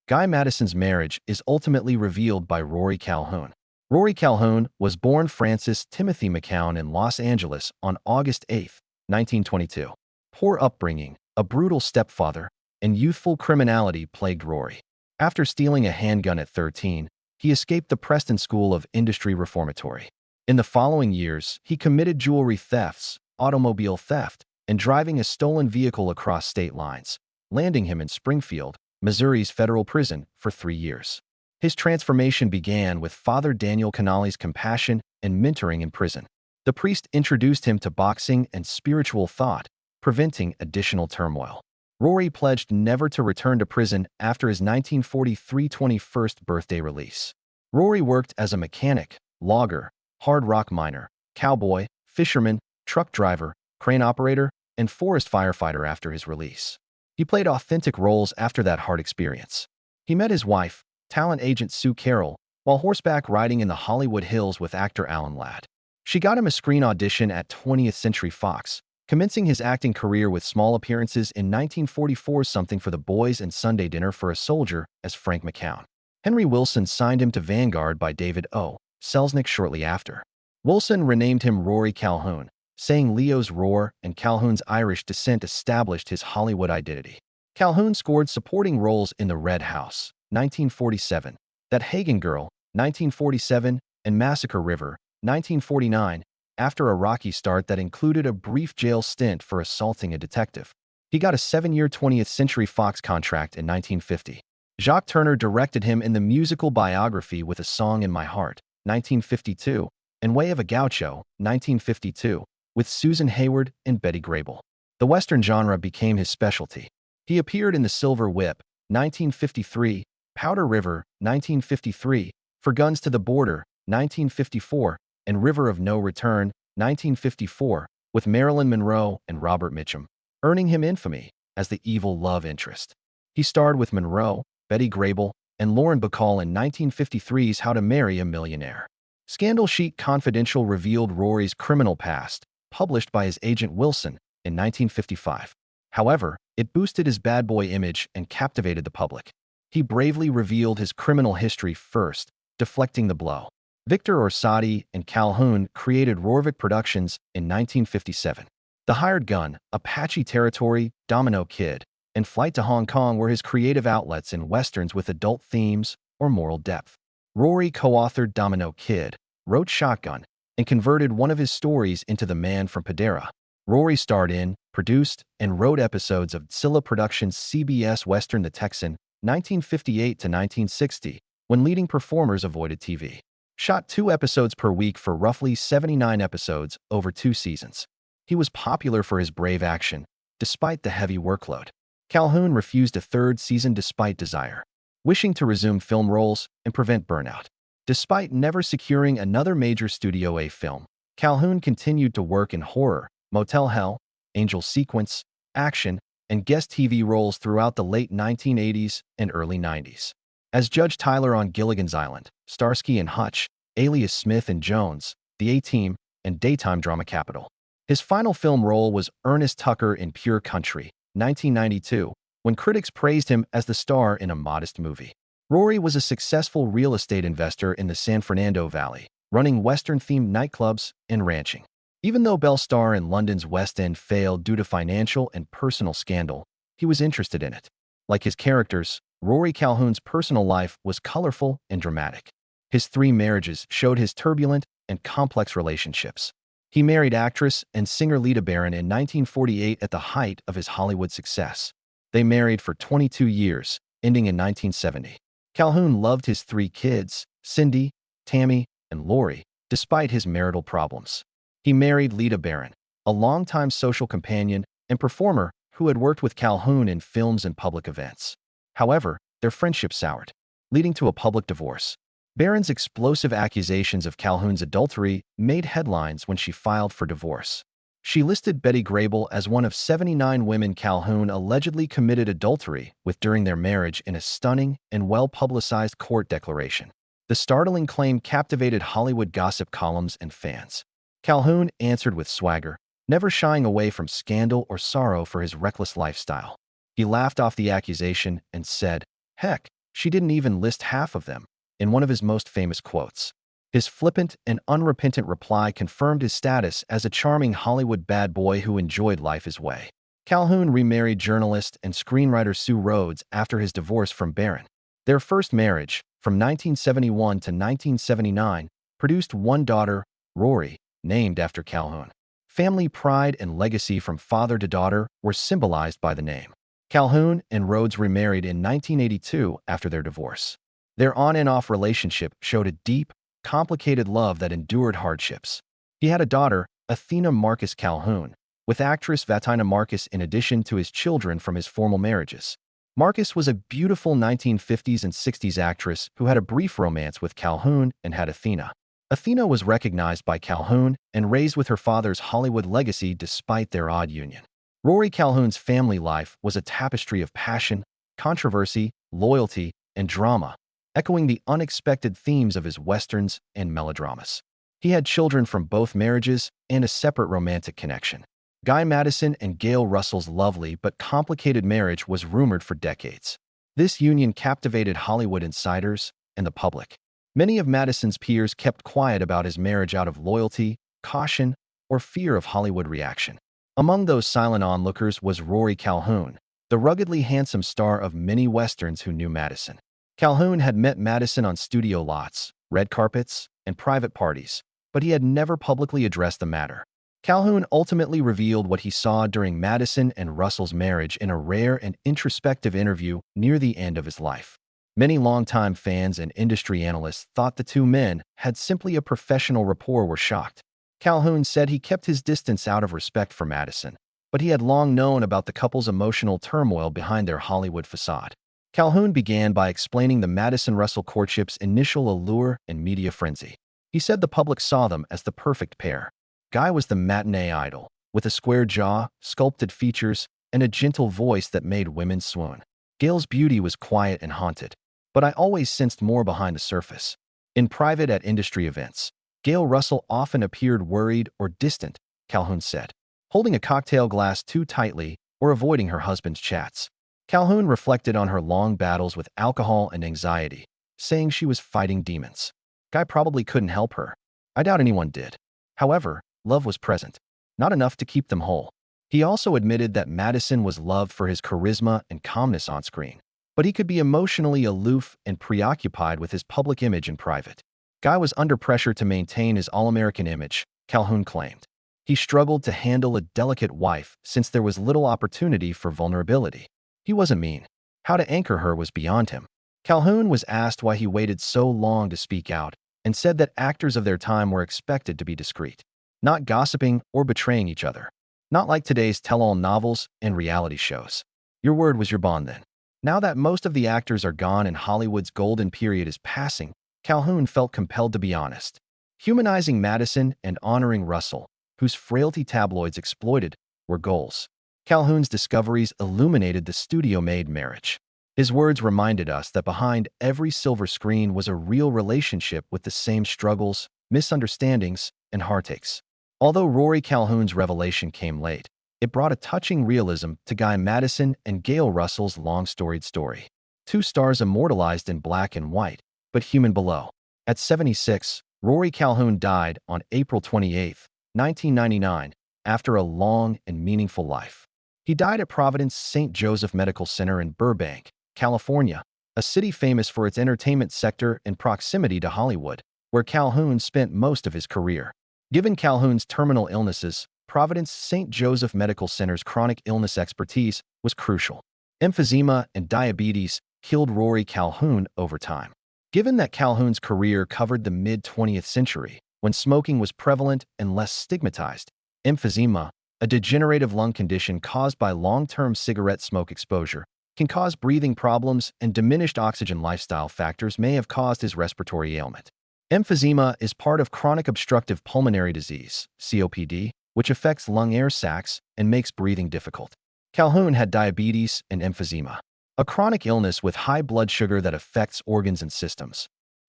Guy Madison's marriage is ultimately revealed by Rory Calhoun. Rory Calhoun was born Francis Timothy McCown in Los Angeles on August 8, 1922. Poor upbringing, a brutal stepfather, and youthful criminality plagued Rory. After stealing a handgun at 13, he escaped the Preston School of Industry Reformatory. In the following years, he committed jewelry thefts, automobile theft, and driving a stolen vehicle across state lines, landing him in Springfield, Missouri's federal prison for 3 years. His transformation began with Father Daniel Canale's compassion and mentoring in prison. The priest introduced him to boxing and spiritual thought, preventing additional turmoil. Rory pledged never to return to prison after his 1943 21st birthday release. Rory worked as a mechanic, logger, hard rock miner, cowboy, fisherman, truck driver, crane operator, and forest firefighter after his release. He played authentic roles after that hard experience. He met his wife, talent agent Sue Carroll, while horseback riding in the Hollywood Hills with actor Alan Ladd. She got him a screen audition at 20th Century Fox, commencing his acting career with small appearances in 1944's Something for the Boys and Sunday Dinner for a Soldier as Frank McCown. Henry Wilson signed him to Vanguard by David O. Selznick shortly after. Wilson renamed him Rory Calhoun, saying Leo's roar and Calhoun's Irish descent established his Hollywood identity. Calhoun scored supporting roles in The Red House, 1947, That Hagen Girl, 1947, and Massacre River, 1949, after a rocky start that included a brief jail stint for assaulting a detective. He got a 7-year 20th Century Fox contract in 1950. Jacques Turner directed him in the musical biography With a Song in My Heart, 1952, and Way of a Gaucho, 1952, with Susan Hayward and Betty Grable. The Western genre became his specialty. He appeared in The Silver Whip, 1953, Powder River, 1953, For Guns to the Border, 1954, and River of No Return, 1954, with Marilyn Monroe and Robert Mitchum, earning him infamy as the evil love interest. He starred with Monroe, Betty Grable, and Lauren Bacall in 1953's How to Marry a Millionaire. Scandal Sheet Confidential revealed Rory's criminal past, published by his agent Wilson in 1955. However, it boosted his bad boy image and captivated the public. He bravely revealed his criminal history first, deflecting the blow. Victor Orsatti and Calhoun created Rorvik Productions in 1957. The Hired Gun, Apache Territory, Domino Kid, and Flight to Hong Kong were his creative outlets in westerns with adult themes or moral depth. Rory co-authored Domino Kid, wrote Shotgun, and converted one of his stories into The Man from Padera. Rory starred in, produced, and wrote episodes of Scylla Productions' CBS Western The Texan, 1958 to 1960, when leading performers avoided TV. Shot 2 episodes per week for roughly 79 episodes over 2 seasons. He was popular for his brave action, despite the heavy workload. Calhoun refused a 3rd season despite desire, wishing to resume film roles and prevent burnout. Despite never securing another major Studio A film, Calhoun continued to work in horror, Motel Hell, Angel Sequence, action, and guest TV roles throughout the late 1980s and early 90s. As Judge Tyler on Gilligan's Island, Starsky and Hutch, Alias Smith and Jones, The A-Team, and Daytime Drama Capital. His final film role was Ernest Tucker in Pure Country, 1992, when critics praised him as the star in a modest movie. Rory was a successful real estate investor in the San Fernando Valley, running Western-themed nightclubs and ranching. Even though Bell Star in London's West End failed due to financial and personal scandal, he was interested in it. Like his characters, Rory Calhoun's personal life was colorful and dramatic. His 3 marriages showed his turbulent and complex relationships. He married actress and singer Lita Barron in 1948 at the height of his Hollywood success. They married for 22 years, ending in 1970. Calhoun loved his 3 kids, Cindy, Tammy, and Lori, despite his marital problems. He married Lita Barron, a longtime social companion and performer who had worked with Calhoun in films and public events. However, their friendship soured, leading to a public divorce. Barron's explosive accusations of Calhoun's adultery made headlines when she filed for divorce. She listed Betty Grable as one of 79 women Calhoun allegedly committed adultery with during their marriage in a stunning and well-publicized court declaration. The startling claim captivated Hollywood gossip columns and fans. Calhoun answered with swagger, never shying away from scandal or sorrow for his reckless lifestyle. He laughed off the accusation and said, "Heck, She didn't even list half of them. In one of his most famous quotes, his flippant and unrepentant reply confirmed his status as a charming Hollywood bad boy who enjoyed life his way. Calhoun remarried journalist and screenwriter Sue Rhodes after his divorce from Barron. Their first marriage, from 1971 to 1979, produced one daughter, Rory, named after Calhoun. Family pride and legacy from father to daughter were symbolized by the name. Calhoun and Rhodes remarried in 1982 after their divorce. Their on and off relationship showed a deep, complicated love that endured hardships. He had a daughter, Athena Marcus Calhoun, with actress Vatina Marcus in addition to his children from his formal marriages. Marcus was a beautiful 1950s and 60s actress who had a brief romance with Calhoun and had Athena. Athena was recognized by Calhoun and raised with her father's Hollywood legacy despite their odd union. Rory Calhoun's family life was a tapestry of passion, controversy, loyalty, and drama, echoing the unexpected themes of his westerns and melodramas. He had children from both marriages and a separate romantic connection. Guy Madison and Gail Russell's lovely but complicated marriage was rumored for decades. This union captivated Hollywood insiders and the public. Many of Madison's peers kept quiet about his marriage out of loyalty, caution, or fear of Hollywood reaction. Among those silent onlookers was Rory Calhoun, the ruggedly handsome star of many westerns who knew Madison. Calhoun had met Madison on studio lots, red carpets, and private parties, but he had never publicly addressed the matter. Calhoun ultimately revealed what he saw during Madison and Russell's marriage in a rare and introspective interview near the end of his life. Many longtime fans and industry analysts thought the two men had simply a professional rapport were shocked. Calhoun said he kept his distance out of respect for Madison, but he had long known about the couple's emotional turmoil behind their Hollywood facade. Calhoun began by explaining the Madison-Russell courtship's initial allure and media frenzy. He said the public saw them as the perfect pair. Guy was the matinee idol, with a square jaw, sculpted features, and a gentle voice that made women swoon. Gail's beauty was quiet and haunted, but I always sensed more behind the surface. In private at industry events, Gail Russell often appeared worried or distant, Calhoun said, holding a cocktail glass too tightly or avoiding her husband's chats. Calhoun reflected on her long battles with alcohol and anxiety, saying she was fighting demons. Guy probably couldn't help her. I doubt anyone did. However, love was present, not enough to keep them whole. He also admitted that Madison was loved for his charisma and calmness on screen, but he could be emotionally aloof and preoccupied with his public image in private. Guy was under pressure to maintain his all-American image, Calhoun claimed. He struggled to handle a delicate wife since there was little opportunity for vulnerability. He wasn't mean. How to anchor her was beyond him. Calhoun was asked why he waited so long to speak out and said that actors of their time were expected to be discreet, not gossiping or betraying each other. Not like today's tell-all novels and reality shows. Your word was your bond then. Now that most of the actors are gone and Hollywood's golden period is passing, Calhoun felt compelled to be honest. Humanizing Madison and honoring Russell, whose frailty tabloids exploited, were goals. Calhoun's discoveries illuminated the studio-made marriage. His words reminded us that behind every silver screen was a real relationship with the same struggles, misunderstandings, and heartaches. Although Rory Calhoun's revelation came late, it brought a touching realism to Guy Madison and Gail Russell's long-storied story. Two stars immortalized in black and white, but human below. At 76, Rory Calhoun died on April 28, 1999, after a long and meaningful life. He died at Providence St. Joseph Medical Center in Burbank, California, a city famous for its entertainment sector and proximity to Hollywood, where Calhoun spent most of his career. Given Calhoun's terminal illnesses, Providence St. Joseph Medical Center's chronic illness expertise was crucial. Emphysema and diabetes killed Rory Calhoun over time. Given that Calhoun's career covered the mid-20th century, when smoking was prevalent and less stigmatized, emphysema, a degenerative lung condition caused by long-term cigarette smoke exposure, can cause breathing problems, and diminished oxygen lifestyle factors may have caused his respiratory ailment. Emphysema is part of chronic obstructive pulmonary disease, COPD, which affects lung air sacs and makes breathing difficult. Calhoun had diabetes and emphysema, a chronic illness with high blood sugar that affects organs and systems.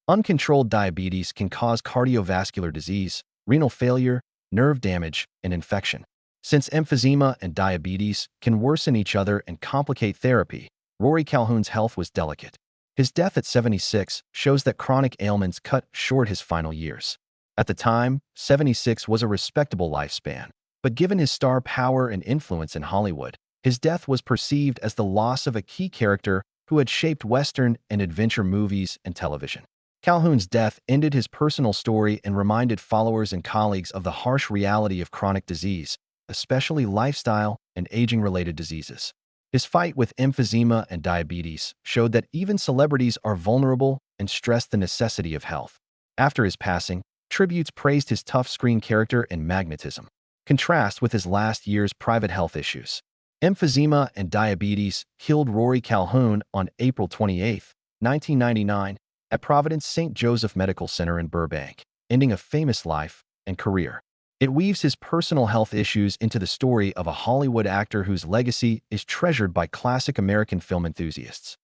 Uncontrolled diabetes can cause cardiovascular disease, renal failure, nerve damage, and infection. Since emphysema and diabetes can worsen each other and complicate therapy, Rory Calhoun's health was delicate. His death at 76 shows that chronic ailments cut short his final years. At the time, 76 was a respectable lifespan, but given his star power and influence in Hollywood, his death was perceived as the loss of a key character who had shaped Western and adventure movies and television. Calhoun's death ended his personal story and reminded followers and colleagues of the harsh reality of chronic disease, especially lifestyle and aging-related diseases. His fight with emphysema and diabetes showed that even celebrities are vulnerable and stressed the necessity of health. After his passing, tributes praised his tough screen character and magnetism. Contrast with his last year's private health issues. Emphysema and diabetes killed Rory Calhoun on April 28, 1999, at Providence St. Joseph Medical Center in Burbank, ending a famous life and career. It weaves his personal health issues into the story of a Hollywood actor whose legacy is treasured by classic American film enthusiasts.